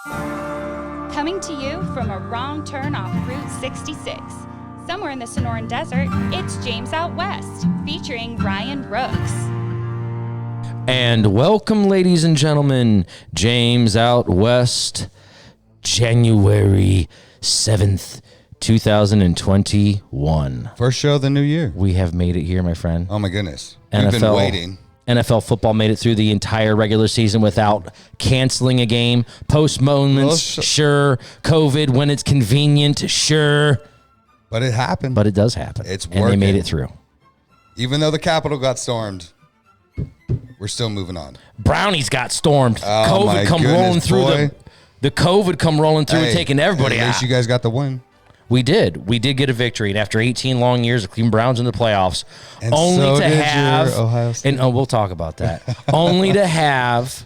Coming to you from a wrong turn off Route 66. Somewhere in the Sonoran Desert, it's James Out West, featuring Ryan Rooks. And welcome, ladies and gentlemen, James Out West, January 7th, 2021. First show of the new year. We have made it here, my friend. Oh, my goodness. We've been waiting. NFL football made it through the entire regular season without canceling a game. Postponements, sure. COVID, when it's convenient, sure. But it happened. But it does happen. It's working. And they made it through. Even though the Capitol got stormed, we're still moving on. Brownies got stormed. Oh, COVID come rolling through the COVID come rolling through and taking everybody out. At least you guys got the win. We did. We did get a victory. And after 18 long years of Cleveland Browns in the playoffs, and only to have Ohio State. And we'll talk about that. Only to have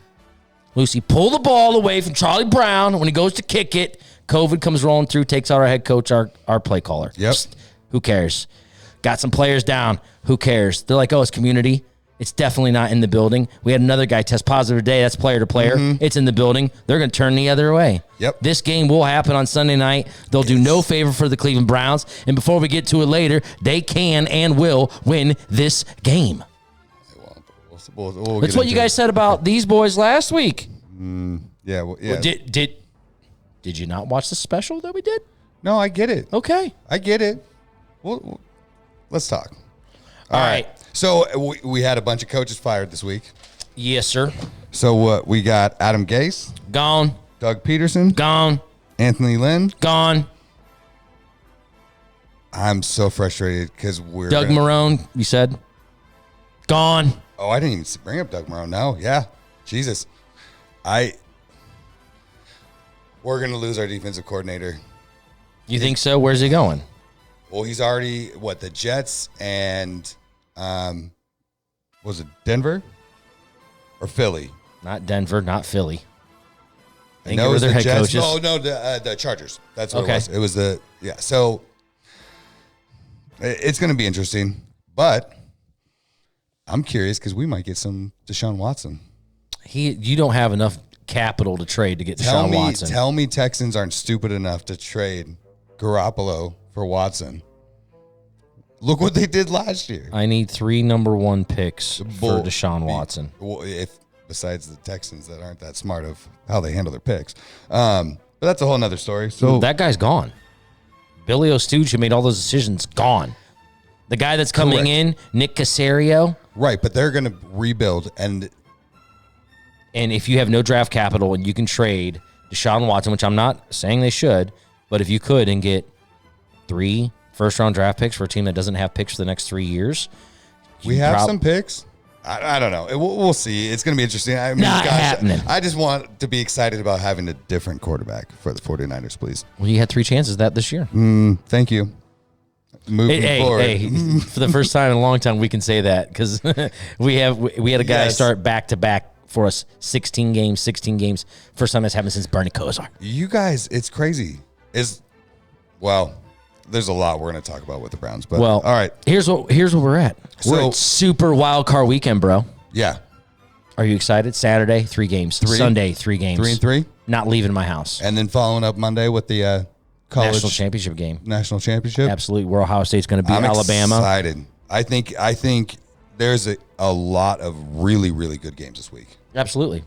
Lucy pull the ball away from Charlie Brown when he goes to kick it. COVID comes rolling through, takes out our head coach, our play caller. Yep. Just, who cares? Got some players down. Who cares? They're like, oh, it's community. It's definitely not in the building. We had another guy test positive today. That's player to player. Mm-hmm. It's in the building. They're going to turn the other way. Yep. This game will happen on Sunday night. They'll do no favor for the Cleveland Browns. And before we get to it later, they can and will win this game. We'll That's what you guys said about these boys last week. Yeah. Well, yeah. Did you not watch the special that we did? No, I get it. Okay. I get it. Well, let's talk. All right. So we had a bunch of coaches fired this week. Yes, sir. So we got Adam Gase. Gone. Doug Peterson. Gone. Anthony Lynn. Gone. I'm so frustrated because we're Doug Marrone, you said? Gone. Oh, I didn't even bring up Doug Marrone. No, yeah. Jesus. We're going to lose our defensive coordinator. You think so? Where's he going? Well, he's already, the Jets and, was it Denver or Philly? Not Denver, not Philly. I think it was their head Jets. coaches. No, the Chargers. That's what it was. It was so it's going to be interesting, but I'm curious because we might get some Deshaun Watson. You don't have enough capital to trade to get Deshaun Watson. Tell me Texans aren't stupid enough to trade Garoppolo for Watson. Look what they did last year. I need 3 number 1 picks for Deshaun Watson. Besides the Texans that aren't that smart of how they handle their picks. But that's a whole nother story. So that guy's gone. Billy O'Stooge, who made all those decisions, gone. The guy that's coming in, Nick Caserio. Right, but they're going to rebuild. And if you have no draft capital and you can trade Deshaun Watson, which I'm not saying they should, but if you could and get 3 first-round draft picks for a team that doesn't have picks for the next 3 years. We have some picks. I don't know. We'll see. It's going to be interesting. I mean, happening. I just want to be excited about having a different quarterback for the 49ers, please. Well, you had 3 chances this year. Thank you. Moving forward. Hey, for the first time in a long time, we can say that because we had a guy start back-to-back for us 16 games. First time that's happened since Bernie Kosar. You guys, it's crazy. There's a lot we're going to talk about with the Browns. But all right. Here's what we're at. We're at Super Wild Card Weekend, bro. Yeah. Are you excited? Saturday, 3 games. Sunday, 3 games. 3 and 3? Not leaving my house. And then following up Monday with the college national championship game. National championship? Absolutely. Where Ohio State's going to beat Alabama. I'm excited. I think there's a lot of really, really good games this week. Absolutely.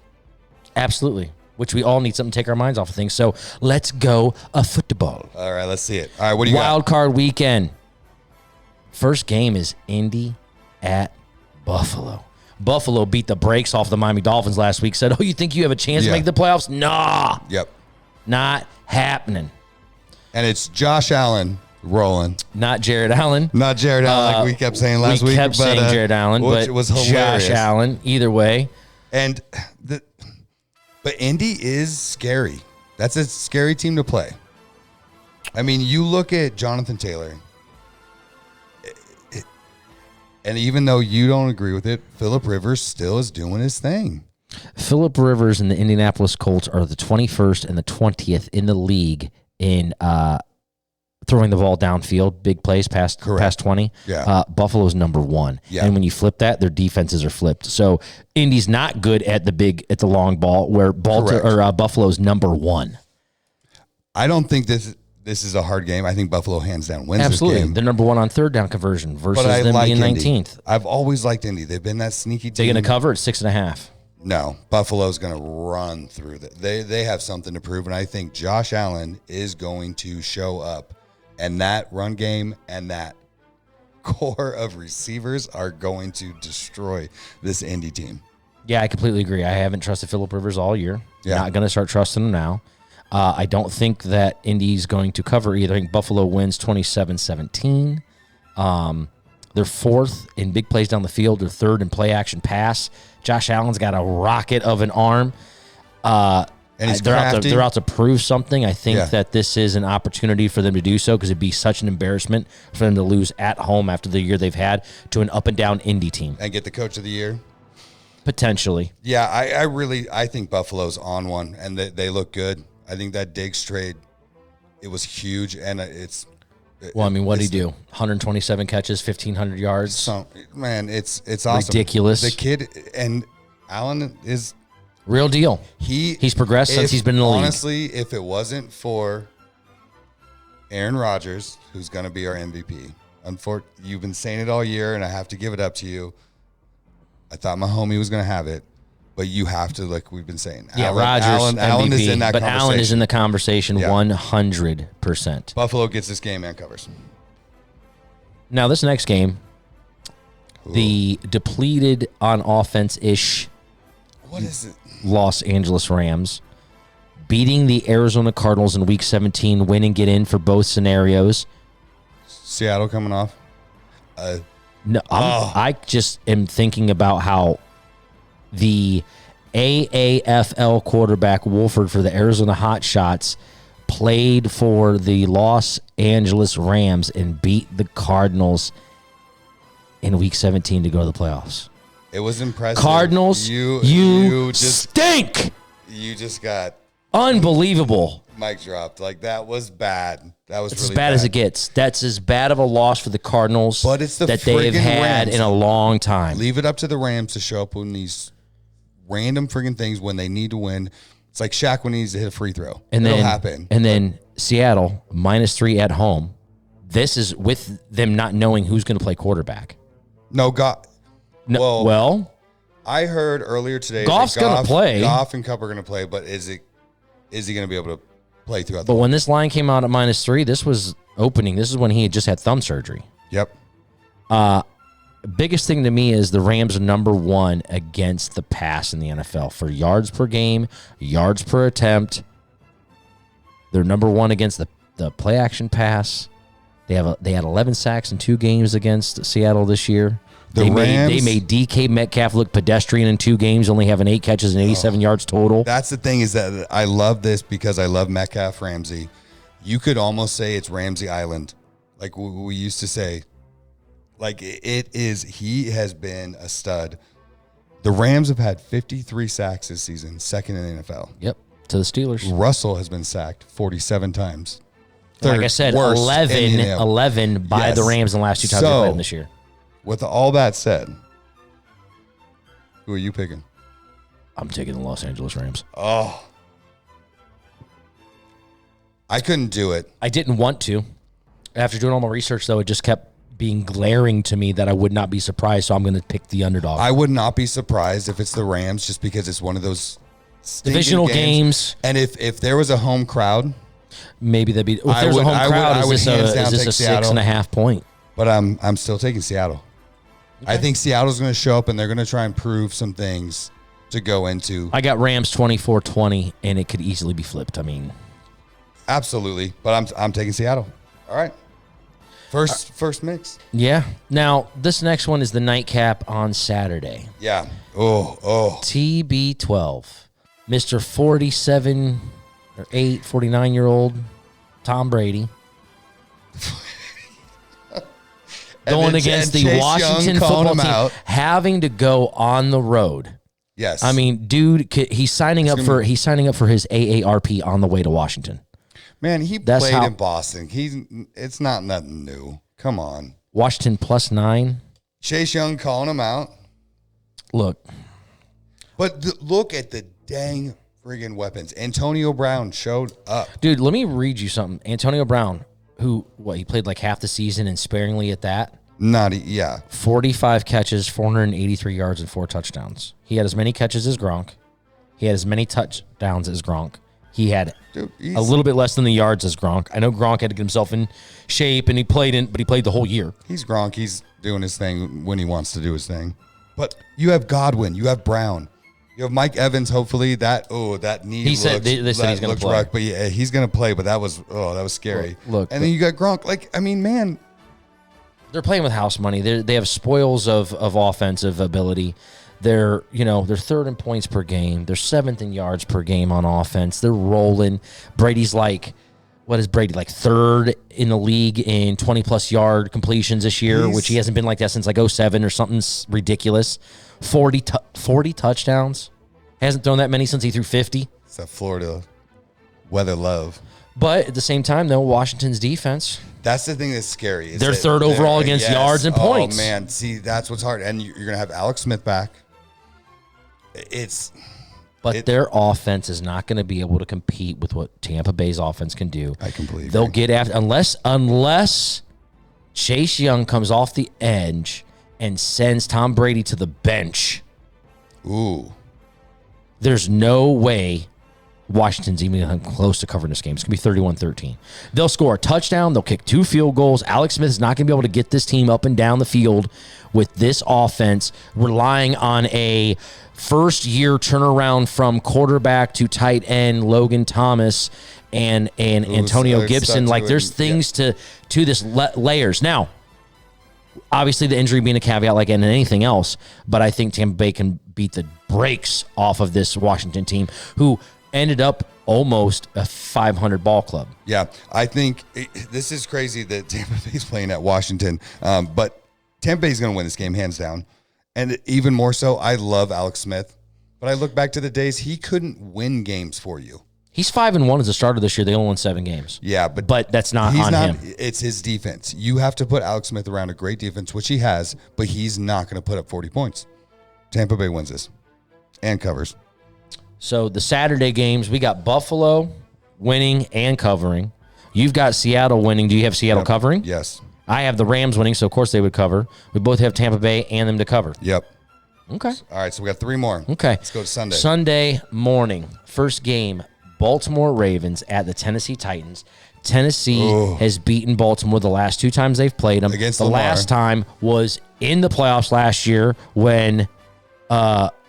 Which we all need something to take our minds off of things. So let's go football. All right, let's see it. All right, what do you got? Wild Card Weekend. First game is Indy at Buffalo. Buffalo beat the brakes off the Miami Dolphins last week. Said, you think you have a chance to make the playoffs? Nah. Yep. Not happening. And it's Josh Allen rolling. Not Jared Allen. Like we kept saying last week. We kept saying Jared Allen, but was Josh Allen. Either way. And But Indy is scary. That's a scary team to play. I mean, you look at Jonathan Taylor, and even though you don't agree with it, Phillip Rivers still is doing his thing. Phillip Rivers and the Indianapolis Colts are the 21st and the 20th in the league in throwing the ball downfield, big plays past 20. Yeah. Buffalo's number 1. Yeah. And when you flip that, their defenses are flipped. So Indy's not good at the long ball, where Buffalo's number 1. I don't think this is a hard game. I think Buffalo hands down wins Absolutely. this game. They're number 1 on third down conversion versus But I them like being Indy. 19th. I've always liked Indy. They've been that sneaky team. They're going to cover at 6.5. No, Buffalo's going to run through that. They have something to prove, and I think Josh Allen is going to show up, and that run game and that core of receivers are going to destroy this Indy team. Yeah, I completely agree. I haven't trusted Phillip Rivers all year. Yeah. Not going to start trusting him now. I don't think that Indy's going to cover either. I think Buffalo wins 27-17. They're 4th in big plays down the field. They're 3rd in play action pass. Josh Allen's got a rocket of an arm. And he's they're out to prove something. I think Yeah. that this is an opportunity for them to do so, because it'd be such an embarrassment for them to lose at home after the year they've had to an up and down Indy team. And get the coach of the year. Potentially. Yeah, I think Buffalo's on one, and they look good. I think that Diggs trade, it was huge, and it's. Well, I mean, what did he do? 127 catches, 1,500 yards. So, man, it's awesome. Ridiculous. The kid, and Allen is Real deal. He's progressed since he's been in the league. Honestly, if it wasn't for Aaron Rodgers, who's going to be our MVP, you've been saying it all year, and I have to give it up to you. I thought my homie was going to have it, but you have to, like we've been saying. Yeah, Rodgers, Allen MVP, is in that but conversation. Allen is in the conversation 100%. Buffalo gets this game and covers. Now, this next game, the depleted on offense-ish What is it? Los Angeles Rams beating the Arizona Cardinals in Week 17, win and get in for both scenarios. Seattle coming off. No, I just am thinking about how the AAFL quarterback Wolford for the Arizona Hotshots played for the Los Angeles Rams and beat the Cardinals in Week 17 to go to the playoffs. It was impressive. Cardinals, you stink. You just got unbelievable. mic dropped. Like, that was bad. That was It's really as bad as it gets. That's as bad of a loss for the Cardinals But it's the that they've friggin' had Rams. in a long time. Leave it up to the Rams to show up when these random friggin' things when they need to win. It's like Shaq when he needs to hit a free throw. It'll happen. And then Seattle, -3 at home. This is with them not knowing who's going to play quarterback. No, God. No, well, I heard earlier today Goff's that gonna play. Goff and Kupp are going to play, but is he going to be able to play throughout but the when this line came out at -3, this was opening. This is when he had just had thumb surgery. Yep. Biggest thing to me is the Rams are number 1 against the pass in the NFL for yards per game, yards per attempt. They're number 1 against the play action pass. They had 11 sacks in 2 games against Seattle this year. They made DK Metcalf look pedestrian in 2 games, only having 8 catches and 87 yards total. That's the thing, is that I love this because I love Metcalf Ramsey. You could almost say it's Ramsey Island, like we used to say. Like, it is, he has been a stud. The Rams have had 53 sacks this season, second in the NFL. Yep, to the Steelers. Russell has been sacked 47 times. Like I said, 11 by the Rams in the last 2 times they played them this year. With all that said, who are you picking? I'm taking the Los Angeles Rams. Oh. I couldn't do it. I didn't want to. After doing all my research, though, it just kept being glaring to me that I would not be surprised, so I'm going to pick the underdog. I would not be surprised if it's the Rams, just because it's one of those divisional games. And if there was a home crowd, maybe that'd be. If there's a home crowd, is this a 6.5 point? But I'm still taking Seattle. Okay. I think Seattle's going to show up, and they're going to try and prove some things to go into. I got Rams 24-20, and it could easily be flipped. I mean, absolutely. But I'm taking Seattle. All right. First mix. Yeah. Now, this next one is the nightcap on Saturday. Yeah. Oh. TB12. Mr. 47 or 49-year-old Tom Brady. Going against the Washington football team, having to go on the road. Yes. I mean, dude, he's signing up for his AARP on the way to Washington. Man, he played in Boston. It's not nothing new. Come on. Washington +9. Chase Young calling him out. Look. But look at the dang friggin' weapons. Antonio Brown showed up. Dude, let me read you something. Antonio Brown, who, he played like half the season and sparingly at that? 45 catches, 483 yards, and 4 touchdowns. He had as many catches as Gronk. He had as many touchdowns as Gronk. He had a little bit less than the yards as Gronk. I know Gronk had to get himself in shape, and but he played the whole year. He's Gronk. He's doing his thing when he wants to do his thing. But you have Godwin. You have Brown. You have Mike Evans. Hopefully that knee. He said they said he's going to play. Rough, but yeah, he's going to play. But that was scary. Look, and then you got Gronk. Like, I mean, man, they're playing with house money. They have spoils of offensive ability. They're third in points per game. They're 7th in yards per game on offense. They're rolling. Brady's like, what is Brady, like 3rd in the league in 20-plus yard completions this year, which he hasn't been like that since like 07 or something ridiculous. 40 touchdowns. Hasn't thrown that many since he threw 50. It's that Florida weather love. But at the same time, though, Washington's defense. That's the thing that's scary. They're 3rd overall against yards and points. Oh, man. See, that's what's hard. And you're going to have Alex Smith back. But their offense is not going to be able to compete with what Tampa Bay's offense can do. I completely They'll agree. get after unless Chase Young comes off the edge and sends Tom Brady to the bench. Ooh. There's no way Washington's even close to covering this game. It's going to be 31-13. They'll score a touchdown. They'll kick 2 field goals. Alex Smith is not going to be able to get this team up and down the field with this offense, relying on a first-year turnaround from quarterback to tight end Logan Thomas and Antonio Gibson. Like, there's things to this layers. Now, obviously the injury being a caveat like in anything else, but I think Tampa Bay can beat the brakes off of this Washington team who ended up almost a 500 ball club. Yeah, I think this is crazy that Tampa Bay's playing at Washington, but Tampa Bay's going to win this game hands down. And even more so, I love Alex Smith, but I look back to the days he couldn't win games for you. He's 5-1 as a starter this year. They only won 7 games. Yeah, but that's not on him. It's his defense. You have to put Alex Smith around a great defense, which he has, but he's not going to put up 40 points. Tampa Bay wins this and covers. So the Saturday games, we got Buffalo winning and covering. You've got Seattle winning. Do you have Seattle covering? Yes. I have the Rams winning, so of course they would cover. We both have Tampa Bay and them to cover. Yep. Okay. All right, so we got 3 more. Okay. Let's go to Sunday. Sunday morning, first game, Baltimore Ravens at the Tennessee Titans. Tennessee has beaten Baltimore the last 2 times they've played them. Against the Lamar. last time was in the playoffs last year when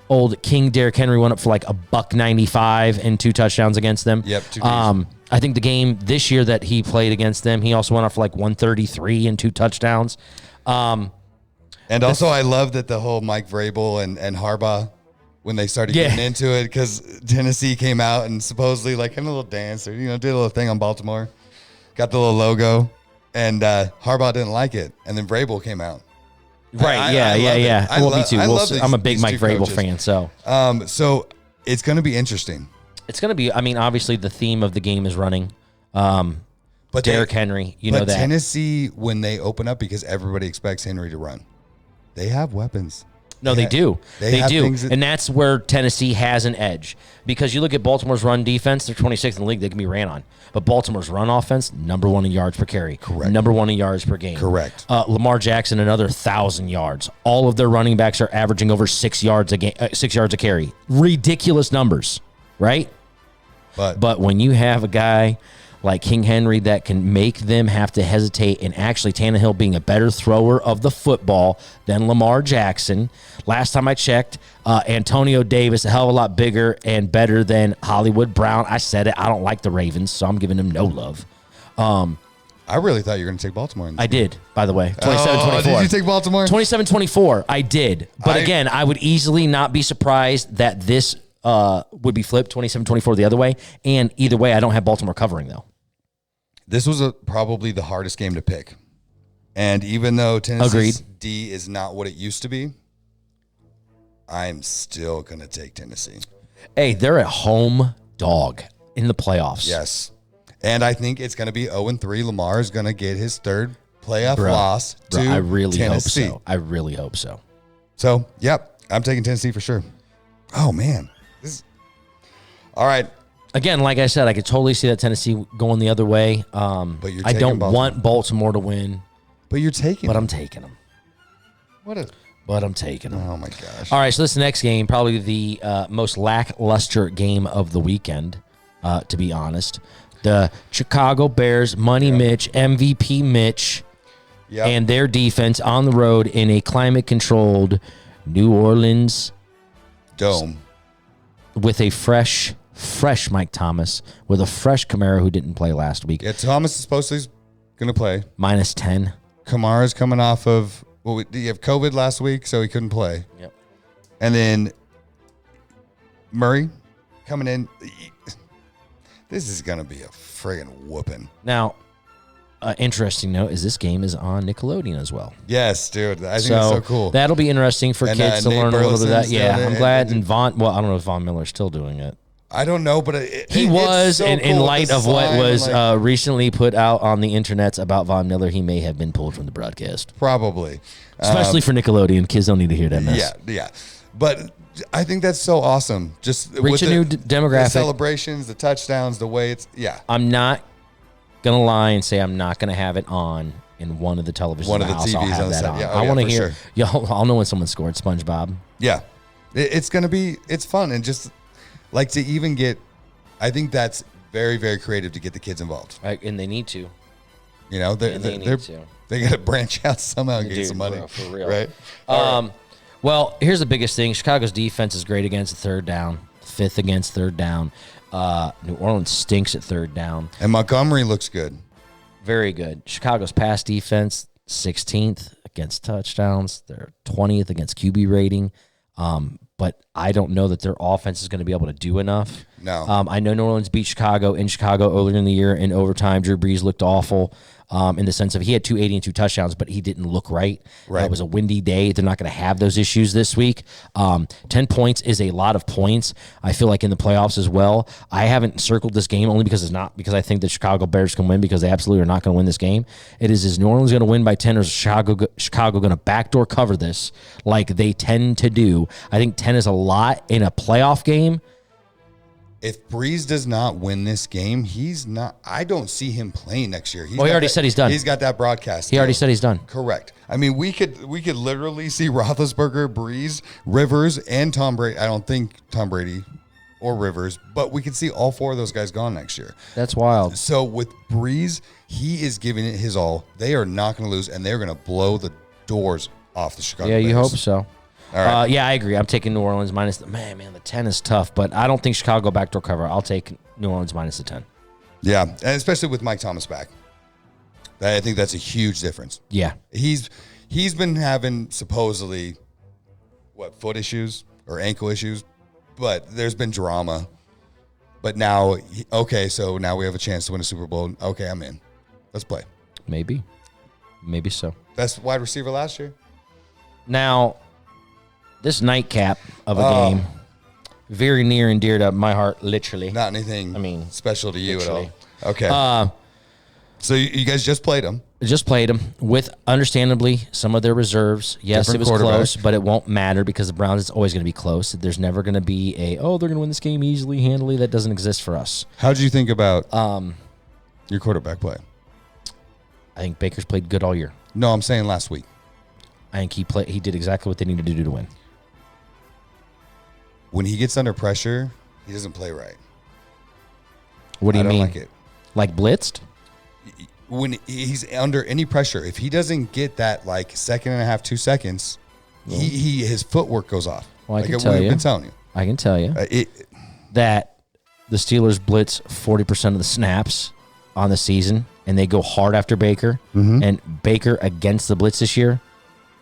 old King Derrick Henry went up for like $195 and 2 touchdowns against them. Yep, 2 games. I think the game this year that he played against them, he also went up for like 133 and 2 touchdowns. And also, I love that the whole Mike Vrabel and Harbaugh, when they started getting into it, because Tennessee came out and supposedly like had a little dance or, did a little thing on Baltimore, got the little logo, and Harbaugh didn't like it. And then Vrabel came out. Right, yeah. Well, me too. I'm a big Mike Vrabel fan, so. So it's going to be interesting. It's going to be, obviously the theme of the game is running. But Derrick Henry, know that. Tennessee, when they open up, because everybody expects Henry to run, they have weapons. No, they do. They do. And that's where Tennessee has an edge. Because you look at Baltimore's run defense, they're 26th in the league. They can be ran on. But Baltimore's run offense, number 1 in yards per carry. Correct. Number 1 in yards per game. Correct. Lamar Jackson, another 1,000 yards. All of their running backs are averaging over 6 yards a game, 6 yards a carry. Ridiculous numbers, right? But when you have a guy like King Henry that can make them have to hesitate, and actually Tannehill being a better thrower of the football than Lamar Jackson. Last time I checked, Antonio Davis, a hell of a lot bigger and better than Hollywood Brown. I said it. I don't like the Ravens, so I'm giving them no love. I really thought you were going to take Baltimore. I did, by the way. 27-24. Did you take Baltimore? 27-24. I did. But again, I would easily not be surprised that this would be flipped 27-24 the other way. And either way, I don't have Baltimore covering, though. This was probably the hardest game to pick. And even though Tennessee's D is not what it used to be, I'm still going to take Tennessee. Hey, they're a home dog in the playoffs. Yes. And I think it's going to be 0-3. Lamar is going to get his third playoff loss to I really Tennessee. hope so. I really hope so. So, yep, I'm taking Tennessee for sure. Oh, man. All right. Again, like I said, I could totally see that Tennessee going the other way. But you're I taking don't Baltimore. want Baltimore to win, But you're taking but them. I'm taking them. But I'm taking them. Oh, my gosh. All right, so this next game, probably the most lackluster game of the weekend, to be honest. The Chicago Bears, Money Mitch, MVP Mitch, and their defense on the road in a climate-controlled New Orleans Dome. with a fresh Mike Thomas, with a fresh Kamara who didn't play last week. Yeah, Thomas is supposed to going to play. Minus 10. Kamara's coming off of, you have COVID last week, so he couldn't play. Yep. And then Murray coming in. This is going to be a friggin' whooping. Now, interesting note is this game is on Nickelodeon as well. Yes, dude. I think it's so cool. That'll be interesting for kids to Nate learn a little bit of that. Burleson's Yeah, doing it, I'm glad. and And Von, well, I don't know if Von Miller's still doing it. I don't know, but He was, so in cool. light The of what sign, was like, recently put out on the internet about Von Miller, he may have been pulled from the broadcast. probably. Especially for Nickelodeon. Kids don't need to hear that mess. Yeah. But I think that's so awesome. Just Reach with a new the demographic. celebrations, the touchdowns, the way it's, I'm not going to lie and say I'm not going to have it on in one of the televisions One in of the the house. I'll TVs have on the that side. on. Yeah, I want to for hear. sure. Yeah, I'll know when someone scored SpongeBob. Yeah. It's going to be, it's fun. And just like to even get, I think that's very, very creative to get the kids involved. And they need to. You know, they got to branch out somehow and get some money. Bro, for real. Right? Well, here's the biggest thing. Chicago's defense is great against third down, 5th against third down. New Orleans stinks at third down. And Montgomery looks good. Very good. Chicago's pass defense, 16th against touchdowns. They're 20th against QB rating. But I don't know that their offense is going to be able to do enough. No. I know New Orleans beat Chicago in Chicago earlier in the year in overtime. Drew Brees looked awful in the sense of he had 280 and 2 touchdowns, but he didn't look right. It was a windy day. They're not going to have those issues this week. 10 points is a lot of points. I feel like in the playoffs as well. I haven't circled this game only because I think the Chicago Bears can win, because they absolutely are not going to win this game. It is New Orleans going to win by 10, or is Chicago going to backdoor cover this like they tend to do? I think 10 is a lot in a playoff game. If Breeze does not win this game, he's not. I don't see him playing next year. He already said he's done. He's got that broadcast. He already said he's done. Correct. I mean, we could literally see Roethlisberger, Breeze, Rivers, and Tom Brady. I don't think Tom Brady or Rivers, but we could see all 4 of those guys gone next year. That's wild. So with Breeze, he is giving it his all. They are not going to lose, and they're going to blow the doors off the Chicago Bears. You hope so. All right. Yeah, I agree. I'm taking New Orleans minus the man. The 10 is tough, but I don't think Chicago backdoor cover. I'll take New Orleans minus the 10. Yeah, and especially with Mike Thomas back, I think that's a huge difference. Yeah, He's been having supposedly foot issues or ankle issues, but there's been drama. But now, so now we have a chance to win a Super Bowl. Okay, I'm in. Let's play. maybe so. Best wide receiver last year. Now, this nightcap of a game, very near and dear to my heart, literally. Not anything. Special to you literally. at all. Okay. So you guys just played them. Just played them with, understandably, some of their reserves. Yes, Different it was quarterback. close, but it won't matter because the Browns, it's always going to be close. There's never going to be they're going to win this game easily, handily. That doesn't exist for us. How did you think about your quarterback play? I think Baker's played good all year. No, I'm saying last week. I think he did exactly what they needed to do to win. When he gets under pressure, he doesn't play right. What do you I don't mean? like it. Like blitzed? When he's under any pressure, if he doesn't get that second and a half, 2 seconds, his footwork goes off. Well, I can we've tell you. been telling you. I can tell you that the Steelers blitz 40% of the snaps on the season, and they go hard after Baker. Mm-hmm. And Baker against the blitz this year,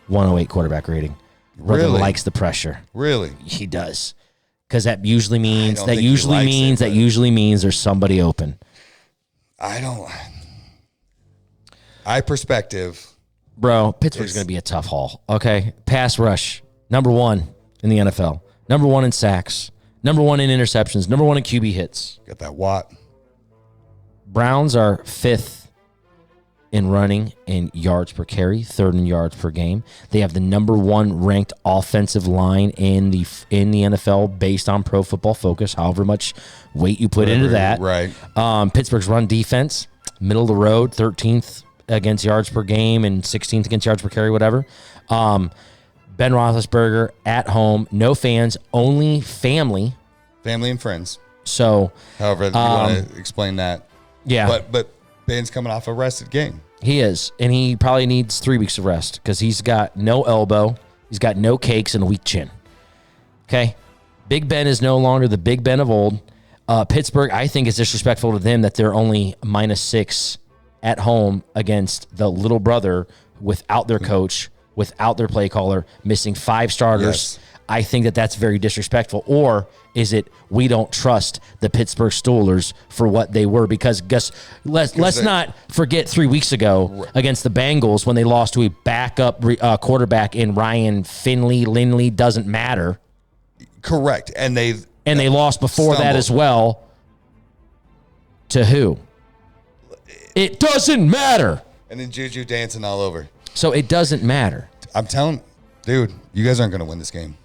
108 quarterback rating. Brother Really? likes the pressure. Really? He does. Because that usually means don't think he likes it, but- there's somebody open. Perspective. Bro, Pittsburgh's going to be a tough haul. Okay. Pass rush, number 1 in the NFL. Number 1 in sacks. Number 1 in interceptions. Number 1 in QB hits. Got that Watt. Browns are 5th in running in yards per carry, 3rd in yards per game. They have the number 1 ranked offensive line in the NFL based on Pro Football Focus, however much weight you put into that. Right. Pittsburgh's run defense, middle of the road, 13th against yards per game and 16th against yards per carry, whatever. Ben Roethlisberger at home, no fans, only family. Family and friends. So, however, you want to explain that. Yeah. But Ben's coming off a rested game. He is, and he probably needs 3 weeks of rest because he's got no elbow, he's got no cakes, and a weak chin. Okay? Big Ben is no longer the Big Ben of old. Pittsburgh, I think, is disrespectful to them that they're only -6 at home against the little brother without their coach, without their play caller, missing 5 starters. Yes. I think that that's very disrespectful. Or is it we don't trust the Pittsburgh Steelers for what they were? Because let's not forget 3 weeks ago against the Bengals when they lost to a backup quarterback in Ryan Lindley, doesn't matter. Correct. And they lost before that as well. To who? It doesn't matter. And then Juju dancing all over. So it doesn't matter. I'm telling, dude, you guys aren't going to win this game.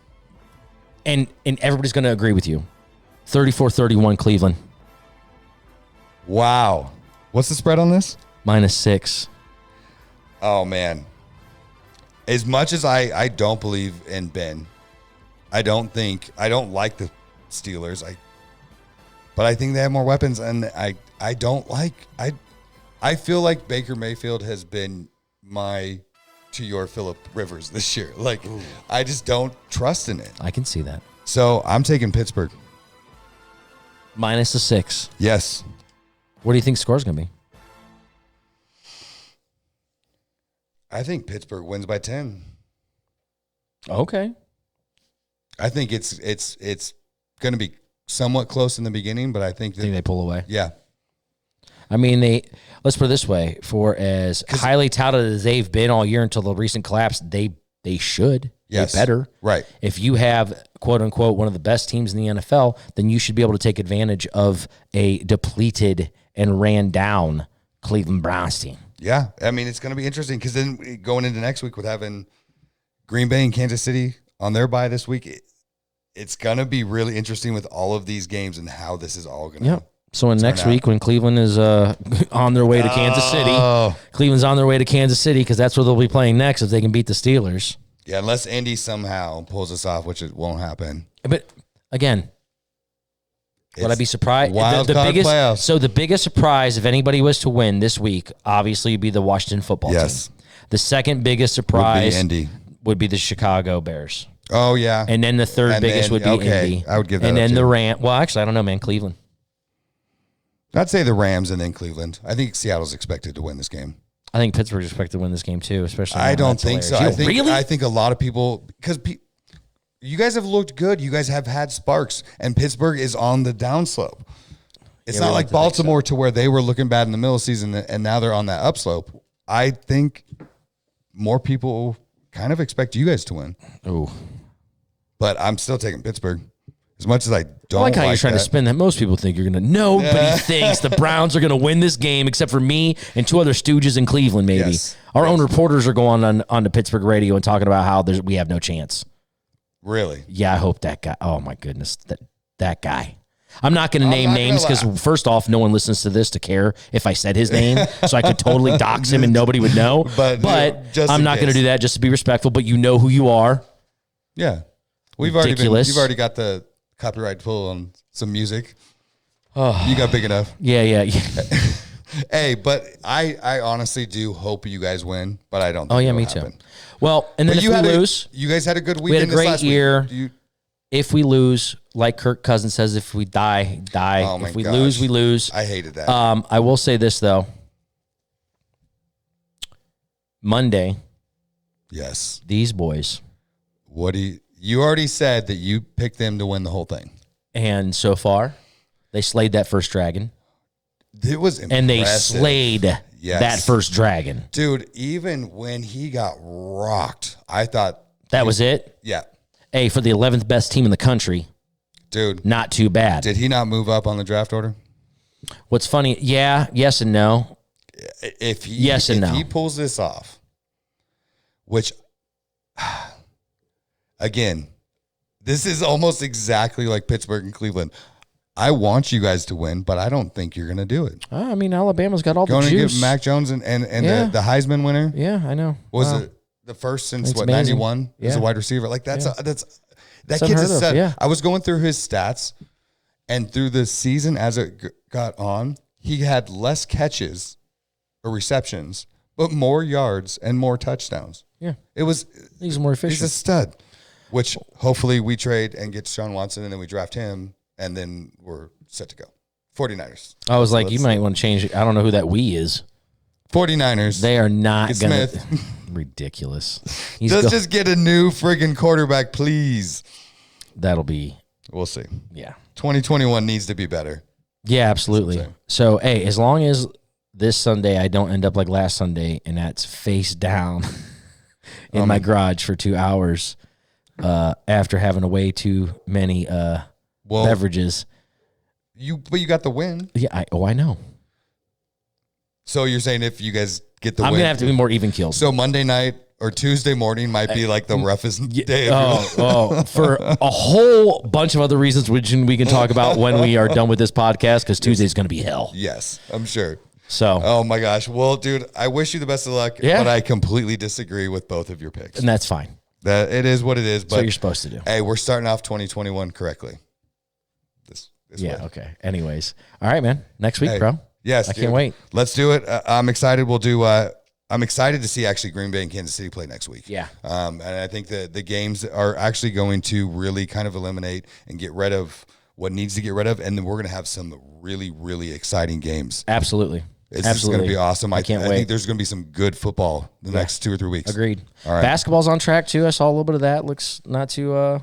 And everybody's going to agree with you. 34-31 Cleveland. Wow. What's the spread on this? -6. Oh, man. As much as I don't believe in Ben, I don't like the Steelers. But I think they have more weapons, and I feel like Baker Mayfield has been to your Phillip Rivers this year. Like, ooh. I just don't trust in it. I can see that. So I'm taking Pittsburgh. -6. Yes. What do you think the score's going to be? I think Pittsburgh wins by 10. Okay. I think it's going to be somewhat close in the beginning, but I think they pull away. Yeah. I mean, let's put it this way: for as highly touted as they've been all year until the recent collapse, they should. Yes. They better. Right. If you have, quote unquote, one of the best teams in the NFL, then you should be able to take advantage of a depleted and ran down Cleveland Browns team. Yeah. I mean, it's going to be interesting because then going into next week with having Green Bay and Kansas City on their bye this week, it's going to be really interesting with all of these games and how this is all going to Yep. So in next week when Cleveland is on their way to Kansas City, Cleveland's on their way to Kansas City because that's where they'll be playing next if they can beat the Steelers. Yeah, unless Indy somehow pulls us off, which it won't happen. But again, would I be surprised? Wild card playoffs. So the biggest surprise, if anybody was to win this week, obviously would be the Washington football team. The second biggest surprise would be the Chicago Bears. Oh, yeah. And then the third biggest would be Indy. I would give that And up then too. the Rams. Well, actually, I don't know, man. Cleveland. I'd say the Rams and then Cleveland. I think Seattle's expected to win this game. I think Pittsburgh's expected to win this game too, especially. I don't think so. Really? I think a lot of people, because you guys have looked good. You guys have had sparks, and Pittsburgh is on the downslope. It's not like Baltimore to where they were looking bad in the middle of the season, and now they're on that upslope. I think more people kind of expect you guys to win. Oh, but I'm still taking Pittsburgh. As much as I don't like how you're trying to spin that. Most people think you're going to. Nobody thinks the Browns are going to win this game except for me and 2 other stooges in Cleveland, maybe. Yes. Our own reporters are going on the Pittsburgh radio and talking about how we have no chance. Really? Yeah, I hope that guy. Oh, my goodness. That guy. I'm not going to name names because, first off, no one listens to this to care if I said his name. So I could totally dox him and nobody would know. But I'm not going to do that just to be respectful. But you know who you are. Yeah. You've already got the copyright pull on some music. Oh, you got big enough. Yeah. Hey, but I honestly do hope you guys win, but I don't think me happen. too. Well, and then if we lose. You guys had a good We weekend. had a great year. If we lose, like Kirk Cousins says, if we die. Oh my if we gosh. lose, we lose. I hated that. I will say this, though. Monday. Yes. These boys. You already said that you picked them to win the whole thing. And so far, they slayed that first dragon. It was impressive. And they slayed that first dragon. Dude, even when he got rocked, I thought... That was it? Yeah. Hey, for the 11th best team in the country. Dude. Not too bad. Did he not move up on the draft order? What's funny? Yeah, yes and no. If he, Yes and if no. he pulls this off, which, again, this is almost exactly like Pittsburgh and Cleveland. I want you guys to win, but I don't think you're going to do it. I mean, Alabama's got all Going the to juice. give Mac Jones and Yeah. the Heisman winner. Yeah, I know. Was Wow. it the first since It's what, amazing. 91 as a Yeah. wide receiver? Like that It's kid's unheard a of, stud. yeah. I was going through his stats, and through the season as it got on, he had less catches or receptions, but more yards and more touchdowns. Yeah. He's more He's efficient. a stud, which hopefully we trade and get Sean Watson, and then we draft him, and then we're set to go. 49ers. I was like, you might want to change it. I don't know who that we is. 49ers. They are not Get going to. Smith. Ridiculous. Let's just get a new friggin' quarterback, please. That'll be. We'll see. Yeah. 2021 needs to be better. Yeah, absolutely. That's what I'm So, hey, as long as this Sunday I don't end up like last Sunday and that's face down in my garage for 2 hours after having way too many beverages. But you got the win. Yeah, I know. So you're saying if you guys get the I'm win. going to have to be more even keeled. So Monday night or Tuesday morning might be like the roughest day of your life. For a whole bunch of other reasons, which we can talk about when we are done with this podcast, because Tuesday's going to be hell. Yes, I'm sure. So, Oh my gosh. Well, dude, I wish you the best of luck, Yeah. but I completely disagree with both of your picks. and that's fine. That it is what it is. That's what But you're supposed to do. hey, we're starting off 2021 correctly. This Yeah, way. okay. Anyways. All right, man. Next week, Hey, bro. Yes, I dude. can't wait. Let's do it. I'm excited. We'll do. I'm excited to see actually Green Bay and Kansas City play next week. Yeah. And I think that the games are actually going to really kind of eliminate and get rid of what needs to get rid of, and then we're going to have some really, really exciting games. Absolutely. It's Absolutely. going to be awesome. I can't I wait. think there's going to be some good football the next 2 or 3 weeks. Agreed. All right. Basketball's on track too. I saw a little bit of that. Looks not too.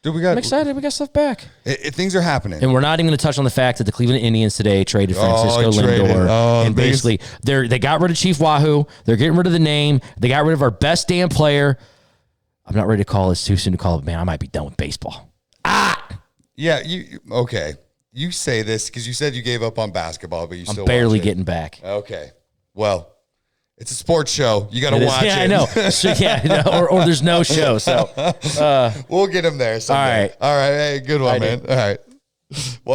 Dude, I'm excited. We got stuff back, things are happening. and we're not even going to touch on the fact that the Cleveland Indians today traded Francisco traded. Lindor, Oh, and basically they got rid of Chief Wahoo. They're getting rid of the name. They got rid of our best damn player. I'm not ready to call it. It's too soon to call it. Man, I might be done with baseball. Yeah. Okay? You say this because you said you gave up on basketball, but you I'm still barely watch it. getting back. Okay. Well, it's a sports show. You got to watch Yeah, it. I know. So, yeah, or there's no show. So We'll get him there someday. All right. All right. Hey, good one, All right, man. dude. All right. One